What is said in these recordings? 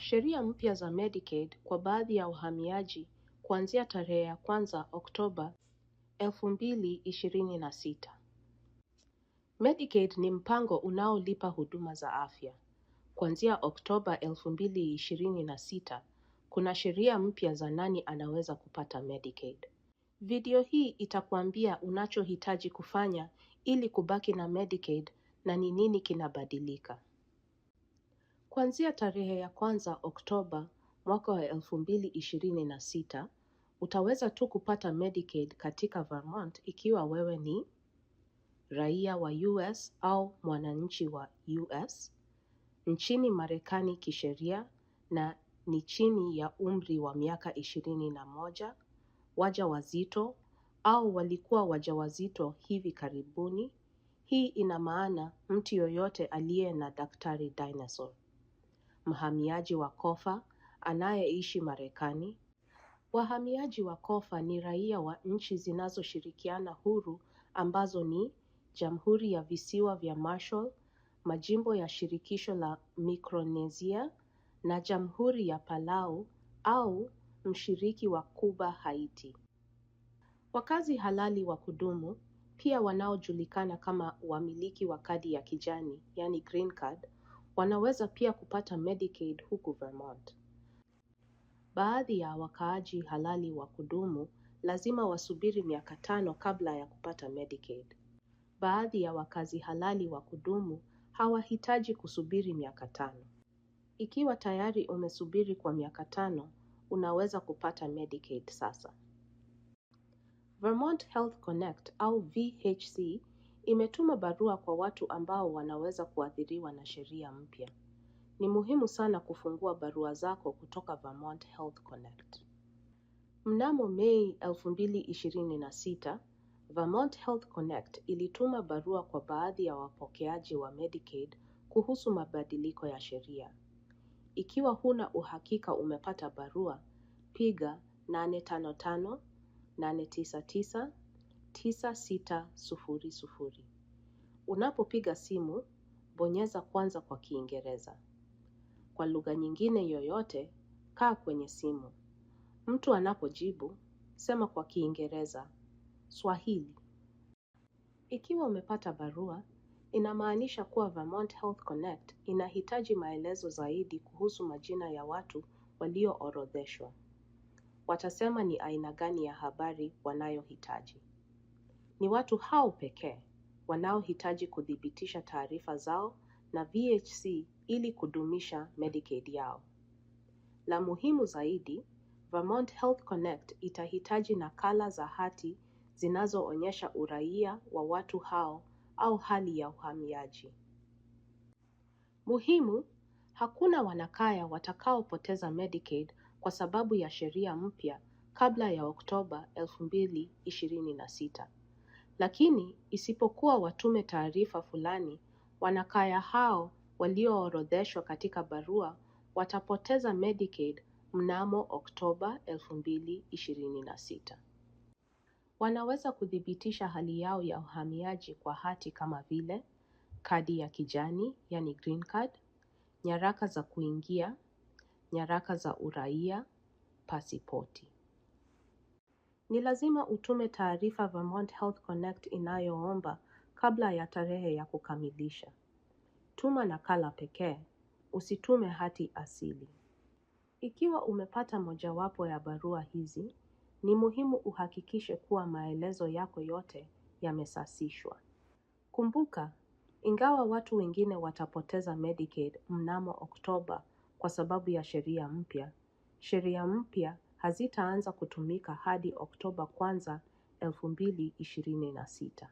Sheria mpya za Medicaid kwa baadhi ya wahamiaji kuanzia tarehe ya 1 Oktoba 2026. Medicaid ni mpango unaolipa huduma za afya. Kuanzia Oktoba 2026, kuna sheria mpya za nani anaweza kupata Medicaid. Video hii itakuambia unachohitaji kufanya ili kubaki na Medicaid na ni nini kinabadilika. Kuanzia tarehe ya 1 Oktoba mwaka wa 2026, utaweza tu kupata Medicaid katika Vermont ikiwa wewe ni raia wa US au mwananchi wa US, nchini Marekani kisheria na ni chini ya umri wa miaka 21, wajawazito au walikuwa wajawazito hivi karibuni. Hii ina maana mtu yoyote aliye na daktari dinosaur. Mhamiaji wa kofa anayeishi Marekani. Wahamiaji wa kofa ni raia wa nchi zinazoshirikiana huru ambazo ni Jamhuri ya Visiwa vya Marshall, Majimbo ya Shirikisho la Micronesia na Jamhuri ya Palau au mshiriki wa Cuba, Haiti. Wakazi halali wa kudumu, pia wanaojulikana kama wamiliki wa kadi ya kijani, yani green card, wanaweza pia kupata Medicaid huku Vermont. Baadhi ya wakaaji halali wa kudumu lazima wasubiri miaka 5 kabla ya kupata Medicaid. Baadhi ya wakazi halali wa kudumu hawahitaji kusubiri miaka 5. Ikiwa tayari umesubiri kwa miaka 5, unaweza kupata Medicaid sasa. Vermont Health Connect au VHC imetuma barua kwa watu ambao wanaweza kuathiriwa na sheria mpya. Ni muhimu sana kufungua barua zako kutoka Vermont Health Connect. Mnamo Mei 2026, Vermont Health Connect ilituma barua kwa baadhi ya wapokeaji wa Medicaid kuhusu mabadiliko ya sheria. Ikiwa huna uhakika umepata barua, piga 855-899-9600. Unapopiga simu, bonyeza kwanza kwa Kiingereza. Kwa lugha nyingine yoyote, kaa kwenye simu. Mtu anapojibu, sema kwa Kiingereza, Swahili. Ikiwa umepata barua, inamaanisha kuwa Vermont Health Connect inahitaji maelezo zaidi kuhusu majina ya watu walioorodheshwa. Watasema ni aina gani ya habari wanayohitaji. Ni watu hao pekee wanaohitaji kuthibitisha taarifa zao na VHC ili kudumisha Medicaid yao. La muhimu zaidi, Vermont Health Connect itahitaji nakala za hati zinazoonyesha uraia wa watu hao au hali ya uhamiaji. Muhimu, hakuna wanakaya watakaopoteza Medicaid kwa sababu ya sheria mpya kabla ya Oktoba 2026. Lakini isipokuwa watume taarifa fulani, wanakaya hao walioorodheshwa katika barua watapoteza Medicaid mnamo Oktoba 2026. Wanaweza kuthibitisha hali yao ya uhamiaji kwa hati kama vile kadi ya kijani, yani green card, nyaraka za kuingia, nyaraka za uraia, pasipoti. Ni lazima utume taarifa Vermont Health Connect inayoomba kabla ya tarehe ya kukamilisha. Tuma nakala pekee, usitume hati asili. Ikiwa umepata mojawapo ya barua hizi, ni muhimu uhakikishe kuwa maelezo yako yote yamesasishwa. Kumbuka, ingawa watu wengine watapoteza Medicaid mnamo Oktoba kwa sababu ya sheria mpya hazitaanza kutumika hadi Oktoba 1, 2026.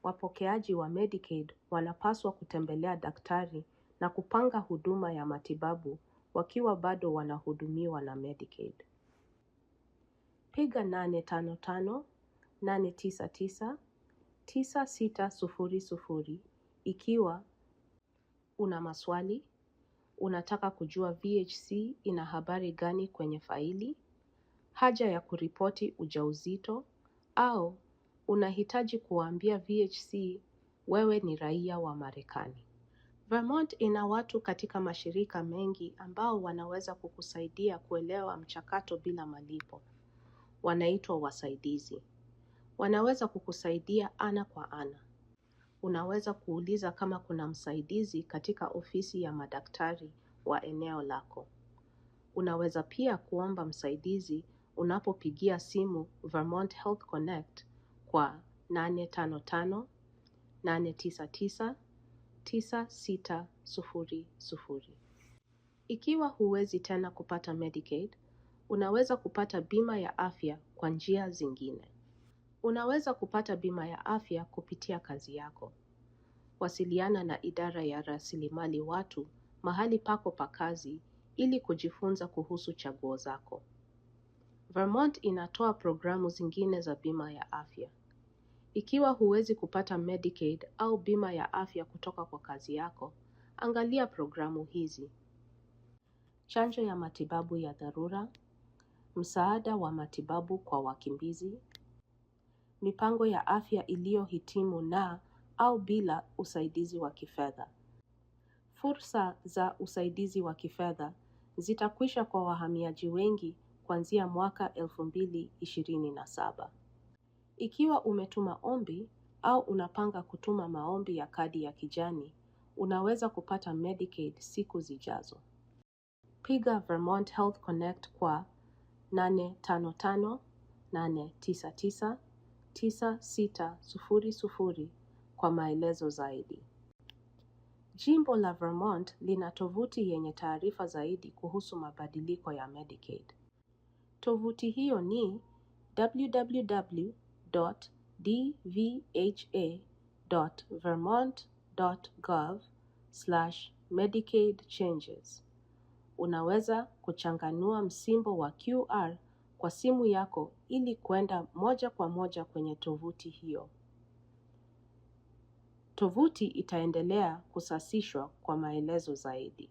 Wapokeaji wa Medicaid wanapaswa kutembelea daktari na kupanga huduma ya matibabu wakiwa bado wanahudumiwa na Medicaid. Piga 855-899-9600 ikiwa una maswali, unataka kujua VHC ina habari gani kwenye faili, haja ya kuripoti ujauzito, au unahitaji kuambia VHC wewe ni raia wa Marekani. Vermont ina watu katika mashirika mengi ambao wanaweza kukusaidia kuelewa mchakato bila malipo. Wanaitwa wasaidizi. Wanaweza kukusaidia ana kwa ana. Unaweza kuuliza kama kuna msaidizi katika ofisi ya madaktari wa eneo lako. Unaweza pia kuomba msaidizi unapopigia simu Vermont Health Connect kwa 855-999-9600. Ikiwa huwezi tena kupata Medicaid, unaweza kupata bima ya afya kwa njia zingine. Unaweza kupata bima ya afya kupitia kazi yako. Wasiliana na idara ya rasilimali watu mahali pako pa kazi ili kujifunza kuhusu chaguo zako. Vermont inatoa programu zingine za bima ya afya. Ikiwa huwezi kupata Medicaid au bima ya afya kutoka kwa kazi yako, angalia programu hizi: chanjo ya matibabu ya dharura, msaada wa matibabu kwa wakimbizi, mipango ya afya iliyohitimu na au bila usaidizi wa kifedha. Fursa za usaidizi wa kifedha zitakwisha kwa wahamiaji wengi kuanzia mwaka 2027. Ikiwa umetuma ombi au unapanga kutuma maombi ya kadi ya kijani, unaweza kupata Medicaid siku zijazo. Piga Vermont Health Connect kwa 855-899-9600 kwa maelezo zaidi. Jimbo la Vermont lina tovuti yenye taarifa zaidi kuhusu mabadiliko ya Medicaid. Tovuti hiyo ni www.dvha.vermont.gov/medicaid-changes. Unaweza kuchanganua msimbo wa QR kwa simu yako ili kwenda moja kwa moja kwenye tovuti hiyo. Tovuti itaendelea kusasishwa kwa maelezo zaidi.